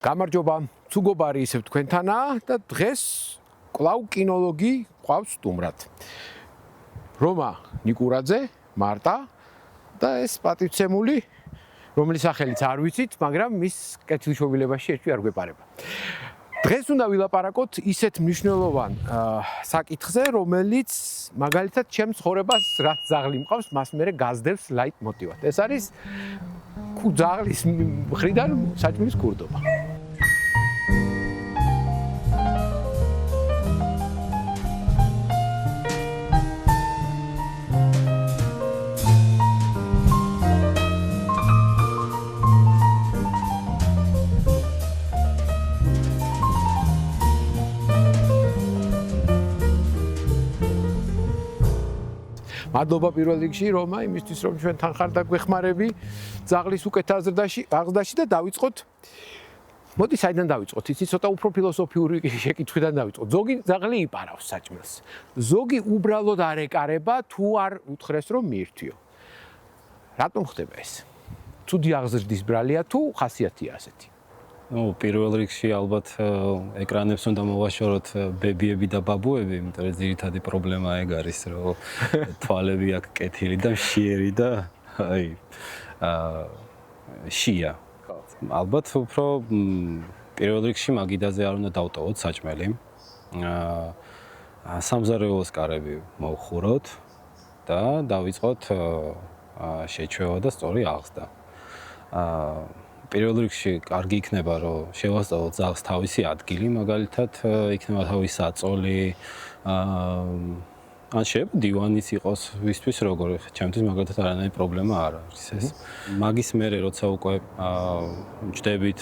გამარჯობა, ცუგობარი ისევ თქვენთანაა და დღეს კვლავ კინოლოგი ყავს სტუმრად. რომა ნიკურაძე, მარტა და ეს პატივცემული, რომლის სახელიც არ ვიცით, მაგრამ მის კეთილშობილებაში ერთვი არ გვეპარება. დღეს უნდა ვილაპარაკოთ ისეთ მნიშვნელოვან საკითხზე, რომელიც მაგალითად ჩემს ცხოვრებას რაც ძაღლი მყავს, მას მერე გაზდევს ლაიტმოტივად. ეს არის ძაღლის მხრიდან საჭმლის ქურდობა. მადლობა პირველ რიგში რომა იმისთვის რომ ჩვენ თან ხარ და გვეხმარები ძაღლის უკეთ აზრდაში და დავიწყოთ. მოდი საიდან დავიწყოთ? იცი ცოტა უფრო ფილოსოფიური შეკითხვიდან დავიწყოთ. ზოგი ძაღლი იპარავს საჭმელს. ზოგი უბრალოდ არ ეკარება თუ არ უთხრეს რომ მიირთვიო. რატომ ხდება ეს? ცუდი აღზრდის ბრალია თუ ხასიათია ასეთი? პირველ რიგში ალბათ ეკრანებს უნდა მოვაშოროთ ბებიები და ბაბუები, იმიტომ რომ ძირითადი პრობლემა ეგ არის, რომ თვალები აქვს კეთილი და მშიერი და შია. ალბათ უფრო პირველ რიგში მაგიდაზე არ უნდა დავტოვოთ საჭმელი. სამზარეულოს კარები მოვხუროთ და დავიწყოთ შეჩვევა და სწორი აღზრდა. პირველ რიგში კარგი იქნება რომ შევასწავლოთ ძაღლს თავისი ადგილი, მაგალითად იქნება თავისი საწოლი, ან შეიძლება დივანიც იყოს ვისთვის როგორ, ჩემთვის მაგალითად არანაირი პრობლემა არ არის ეს. მაგის მერე როცა უკვე ჯდებით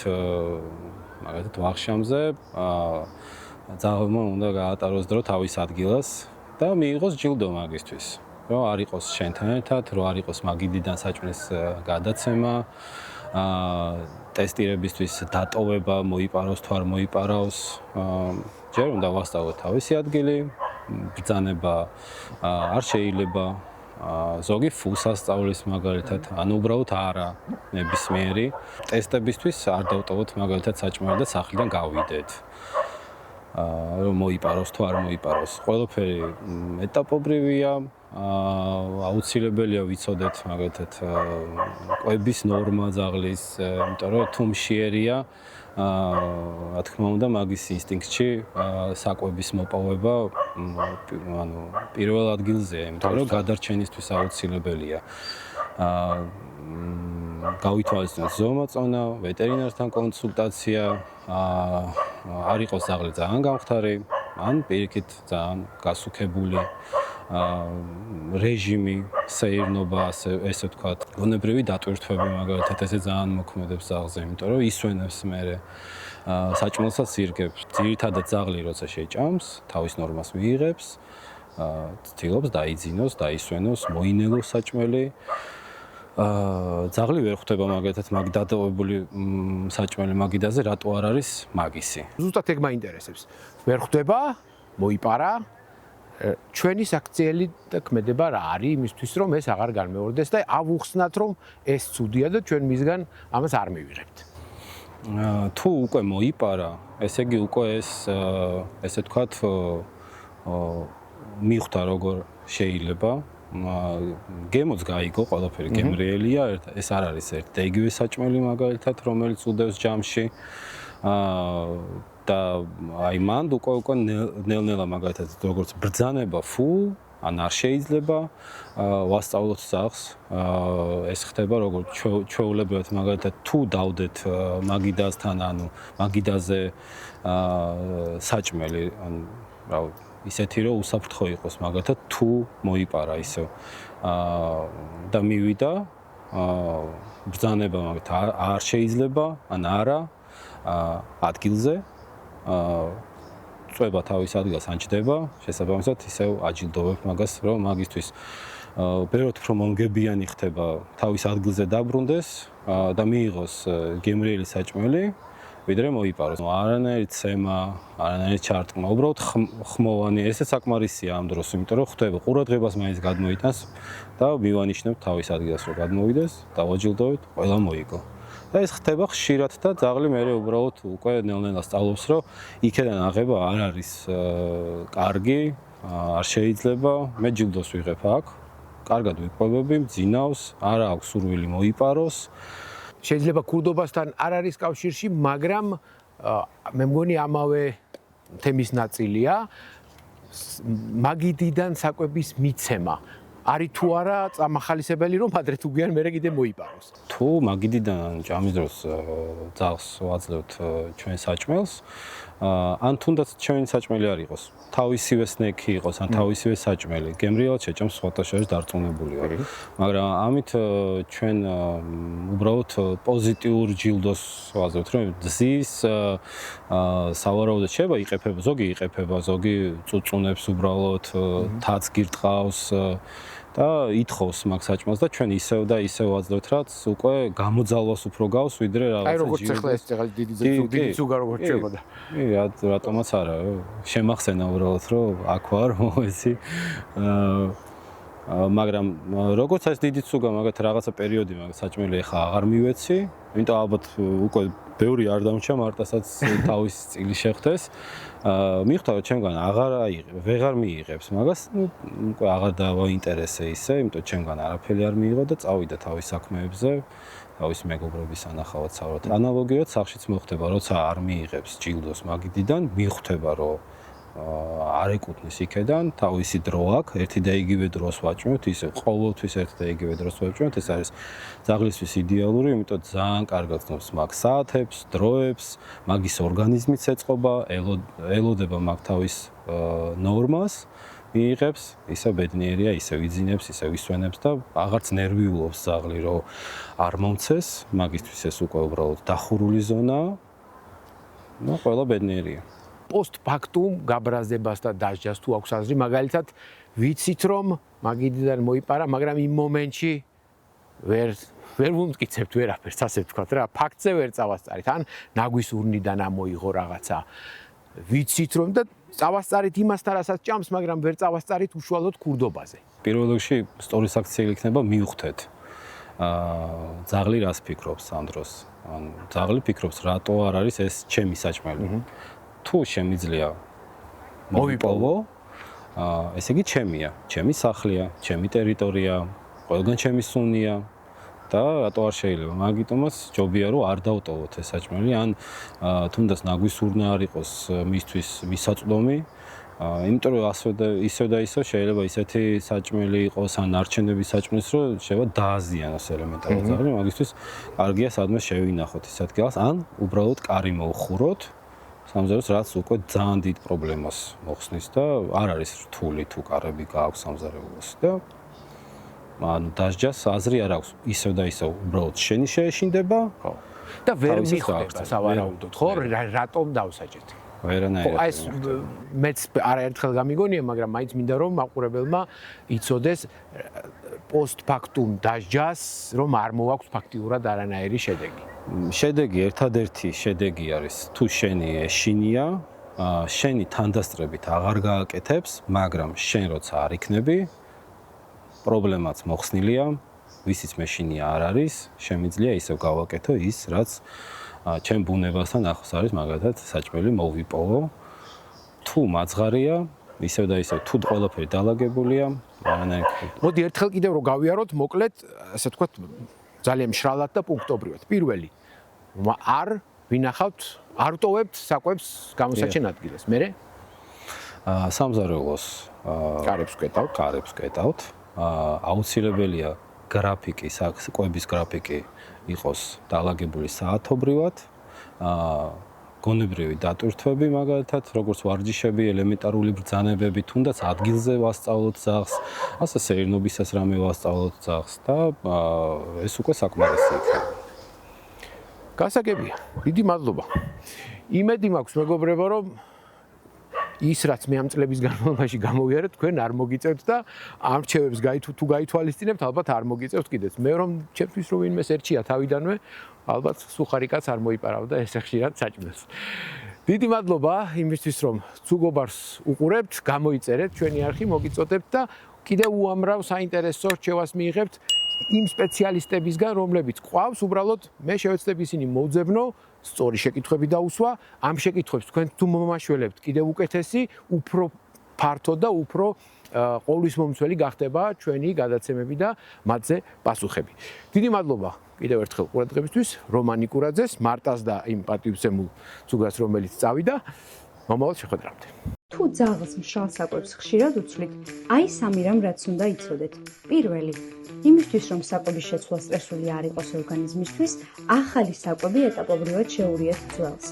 მაგალითად ვახშამზე, ძაღლმა უნდა გაატაროს დრო თავის ადგილას და მიიღოს ჯილდო მაგისთვის. რომ არ იყოს შენთან ერთად, რომ არ იყოს მაგიდიდან საჭმლის გადაცემა. ტესტირებისთვის დატოვება, მოიპაროს თუ არ მოიპარავს. ჯერ უნდა ვასწავლოთ თავისი ადგილი, ბრძანება არ შეიძლება. ზოგი ფულს ასწავლის მაგალითად, ანუ უბრალოდ არა ნებისმიერი. ტესტებისთვის არ დავტოვოთ მაგალითად საჭმელი და სახლიდან გავიდეთ. რომ მოიპაროს თუ არ მოიპაროს. ყველაფერი ეტაპობრივია. აუცილებელია ვიცოდეთ მაგალითად კვების ნორმა ძაღლის, იმიტომ რომ თუ მშიერია, რა თქმა უნდა მაგის ინსტინქტში საკვების მოპოვება ანუ პირველ ადგილზეა, იმიტომ რომ გადარჩენისთვის აუცილებელია. გავითვალისწინოთ ზოომაწონა, ვეტერინართან კონსულტაცია, არ იყოს ძაღლი ძალიან გამხდარი, ან პირიქით ძალიან გასუქებული. რეჟიმი, სეირნობა, ესე ვთქვათ, გონებრივი დატვირთვები მაგალითად ესე ძალიან მოქმედებს ძაღლზე, იმიტომ რომ ისვენებს მერე საჭმელსაც ირგებს. ძირითადად ძაღლი როცა შეჭამს, თავის ნორმას მიიღებს, ცდილობს დაიძინოს, დაისვენოს, მოინელოს საჭმელი. ძაღლი ვერ ხვდება მაგალითად მაგ დატოვებული საჭმელი მაგიდაზე, რატო არ არის მაგისი. ზუსტად ეგ მაინტერესებს. ვერ ხვდება, მოიპარა ჩვენი საქციელი და ქმედება რა არის იმისთვის რომ ეს აღარ განმეორდეს და ავუხსნათ რომ ეს ცუდია და ჩვენ მისგან ამას არ მივიღებთ. თუ უკვე მოიპარა, ესე იგი უკვე ესე ვთქვათ მიხვდა როგორ შეიძლება. გემოც გაიგო, ყველაფერი გემრიელია, ეს არ არის ერთ და იგივე საჭმელი მაგალითად რომელიც უდევს ჯამში. და აი მან უკვე ნელ-ნელა მაგალითად როგორც ბრძანება ფულ ან არ შეიძლება ვასწავლოთ ძაღლს ეს ხდება როგორც ჩვეულებრივად მაგალითად თუ დავდეთ მაგიდასთან ანუ მაგიდაზე საჭმელი ან რა ისეთი რომ უსაფრთხო იყოს მაგალითად თუ მოიპარა ისევ და მივიდა ბრძანება მაგალითად არ შეიძლება ან არა ადგილზე წვება თავის ადგილას ანჯდება, შესაბამისად ისევ აჯილდოვებ მაგას, რომ მაგისთვის ბევრად უფრო მომგებიანი ხდება თავის ადგილზე დაბრუნდეს და მიიღოს გემრიელი საჭმელი, ვიდრე მოიპაროს. არანაირი ცემა, არანაირი ჩარტყმა, უბრალოდ ხმოვანი, ესეც საკმარისია ამ დროს, იმიტომ რომ ხდება ყურადღებას მაინც გადმოიტანს და მივანიშნებთ თავის ადგილას რომ გადმოვიდეს, დავაჯილდოვეთ, ყველა მოიგო. და ეს ხდება ხშირად და ძაღლი მე უბრალოდ უკვე ნელ-ნელა სწავლობს, რომ იქიდან აღება არ არის კარგი, არ შეიძლება, მე ჯილდოს ვიღებ აქ, კარგად ვიყვებები, მძინავს, არ აქვს სურვილი მოიპაროს. შეიძლება ქურდობასთან არ არის კავშირში, მაგრამ მე მგონი ამავე თემის ნაწილია მაგიდიდან საკვების მიცემა. არის თუ არა წამახალისებელი რომ ადრე თუ გვიან მერე კიდე მოიპაროს. თუ მაგიდიდან ჭამის დროს ძაღლს ვაძლევთ ჩვენ საჭმელს, ან თუნდაც ჩვენი საჭმელი არ იყოს, თავისივე სნექი იყოს, ან თავისივე საჭმელი, გემრიელად შეჭამს სხვათა შორის დარწმუნებული ვარ. მაგრამ ამით ჩვენ უბრალოდ პოზიტიურ ჯილდოს ვაძლევთ, რომ ძის სავარაუდოდ შეიძლება იყეფება, ზოგი იყეფება, ზოგი წუწუნებს უბრალოდ, თაც გირტყავს და ითხოვს მაგ საჭმელს და ჩვენ ისევ და ისევ ვაძლევთ, რაც უკვე გამოძალვას უფრო გავს, ვიდრე რაღაცა აი როგორც ახლა ეს ახლა დიდი ზუგა როგორც შეებოდა. რატომაც არა, შემახსენა უბრალოდ, რომ აქ ვარ, მოეცი. მაგრამ როგორც ეს დიდი ზუგა, მაგათ რაღაცა პერიოდი მაგ საჭმელი ახლა აღარ მივეცი, იმიტომ ალბათ უკვე ბევრი არ დამრჩა მარტასაც თავის წილი შეხვდეს. მიხვდა რომ ჩემგან ვეღარ მიიღებს მაგას, უკვე აღარ დავაინტერესე ისე, იმიტომ ჩემგან არაფერი არ მიიღო და წავიდა თავის საქმეებზე, თავის მეგობრების ანახავად საუბრობ. ანალოგიურად სახშიც მოხდება, როცა არ მიიღებს ჯილდოს მაგიდიდან, მიხვდება რომ არ ეკუთვნის იქედან, თავისი დრო აქვს, ერთი და იგივე დროს ვაჭმევთ, ისე ყოველთვის ერთი და იგივე დროს ვაჭმევთ, ეს არის ძაღლისთვის იდეალური, იმიტომ ძალიან კარგად ცნობს მაგ საათებს, დროებს, მაგის ორგანიზმიც ეწყობა, ელოდება მაგ თავის ნორმას, მიიღებს, ისე ბედნიერია, ისე ვიძინებს, ისე ვისვენებს და აღარც ნერვიულობს ძაღლი, რომ არ მომცეს, მაგისთვის ეს უკვე უბრალოდ დახურული ზონაა. და ყველა ბედნიერია. პოსტფაქტუმ გაბრაზებას და დასჯას თუ აქვს აზრი, მაგალითად ვიცით რომ მაგიდიდან მოიპარა, მაგრამ იმ მომენტში ვერ ვუმტკიცებთ ვერაფერს, ასე ვთქვათ რა, ფაქტზე ვერ წავასწარით, ან ნაგვის ურნიდან ამოიღო რაღაცა. ვიცით რომ და წავასწარით იმასთან, რასაც ჭამს, მაგრამ ვერ წავასწარით უშუალოდ ქურდობაზე. პირველ რიგში სტორის აქციელი იქნება მივხვდეთ. ძაღლი რას ფიქრობს ამ დროს? ან ძაღლი ფიქრობს, რატო არ არის ეს ჩემი საჭმელი? თუ შემიძლია მოვიპოვო, ესე იგი ჩემია, ჩემი სახლია, ჩემი ტერიტორია, ყველგან ჩემი სუნია და რატო არ შეიძლება? მაგიტომაც ჯობია რომ არ დავტოვოთ ეს საჭმელი, ან თუნდაც ნაგვის ურნა არ იყოს მისთვის მისაწვდომი, იმიტომ რომ ისევ და ისევ შეიძლება ისეთი საჭმელი იყოს, ან არჩენების საჭმლის რომ შეიძლება დააზიანოს ელემენტარულად ძაღლი, მაგისთვის კარგია სადმე შევინახოთ ის ადგილას, ან უბრალოდ კარი მოვხუროთ. სამზარეულოს რაც უკვე ძალიან დიდ პრობლემას მოხსნის და არ არის რთული თუ კარები გააქვს სამზარეულოს და ანუ დასჯას აზრი არ აქვს ისევ და ისევ უბრალოდ შენი შეეშინდება ხო და ვერ მიხვდება სავარაუდოდ ხო რატომ დავსაჭეთ ვერანაირად აი ეს მეც არაერთხელ გამიგონია მაგრამ მაინც მინდა რომ მაყურებელმა იცოდეს პოსტფაქტუმ დასჯას რომ არ მოაქვს ფაქტიურად არანაირი შედეგი შედეგი ერთადერთი შედეგი არის თუ შენი ეშინია შენი თანდასწრებით აღარ გააკეთებს მაგრამ შენ როცა არ იქნები პრობლემაც მოხსნილია ვისიც მეშინია არ არის შემიძლია ისევ გავაკეთო ის რაც ჩემ ბუნებასთან ახლოს არის მაგალითად საჭმელი მოვიპოვო თუ მაძღარია ისევ და ისევ თუ ყველაფერი დალაგებულია მოდი ერთხელ კიდევ რომ გავიაროთ მოკლედ ასე ვთქვათ ძალიან მშრალად და პუნქტობრივად პირველი არ ვინახავთ არ ვტოვებთ საკვებს გამოსაჩენ ადგილას მერე სამზარეულოს კარებს ვკეტავთ აუცილებელია გრაფიკი საკვების გრაფიკი იყოს დალაგებული საათობრივად გონებრივი დატვირთვები მაგალითად როგორც ვარჯიშები ელემენტარული ბრძანებები თუნდაც ადგილზე ვასწავლოთ ძაღლს ასე სეირნობისას რამე ვასწავლოთ ძაღლს და ეს უკვე საკმარისი იქნება გასაგებია დიდი მადლობა იმედი მაქვს მეგობრებო რომ ის რაც მე ამ წლების განმავლობაში გამოვიარეთ თქვენ არ მოგიწევთ და ამ რჩევებს თუ გაითვალისწინებთ ალბათ არ მოგიწევთ კიდეც მე რომ ჩემთვის რომ ვინმეს ერჩია თავიდანვე ალბათ სუხარი კაც არ მოიპარავდა ესე ხშირად საჭმელს დიდი მადლობა იმისთვის რომ ცუგობარს უყურებთ გამოიწერეთ ჩვენი არხი მოგიწოდებთ და კიდევ უამრავ საინტერესო რჩევას მიიღებთ იმ სპეციალისტებისგან, რომლებიც ყავს, უბრალოდ მე შევეცდები ისინი მოძებნო, სწორი შეკითხვები დაუსვა, ამ შეკითხვებს თქვენ თუ მომაშველებთ კიდევ უკეთესი, უფრო ფართო და უფრო ყოვლისმომცველი გახდება ჩვენი გადაცემები და მათზე პასუხები. დიდი მადლობა კიდევ ერთხელ ყურადღებისთვის რომან ნიკურაძეს, მარტას და იმ პატივცემულ ცუგას, რომელიც წავიდა. მომავალ შეხვედრამდე. თუ ძაღლს მშრალ საკვებს ხშირად უცვლით, აი 3 რამ რაც უნდა იცოდეთ. პირველი, იმისთვის რომ საკვების შეცვლა სტრესული არ იყოს ორგანიზმისთვის, ახალი საკვები ეტაპობრივად შეურიეთ ძველს.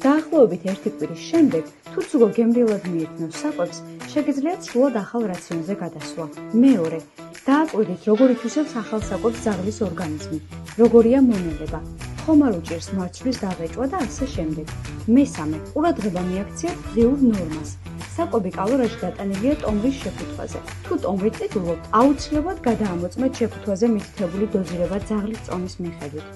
დაახლოებით 1 კვირის შემდეგ, თუ ზოგ გემრიელად მიირთმევს საკვებს, შეგიძლიათ სრულად ახალ რაციონზე გადასვლა. მეორე, დააკვირდით, როგორ ითვისებს ახალ საკვებს ძაღლის ორგანიზმი, როგორია მონელება, ხომ არ უჭირს მარცვლის დაღეჭვა და ასე შემდეგ. მესამე, ყურადღება მიაქციეთ დღიურ ნორმას. საკვები კალორიაში დატანილია ტომრის შეფუთვაზე. თუ ტომრით ტიტულობთ, აუცილებლად გადაამოწმეთ შეფუთვაზე მითითებული დოზირება ძაღლის წონის მიხედვით.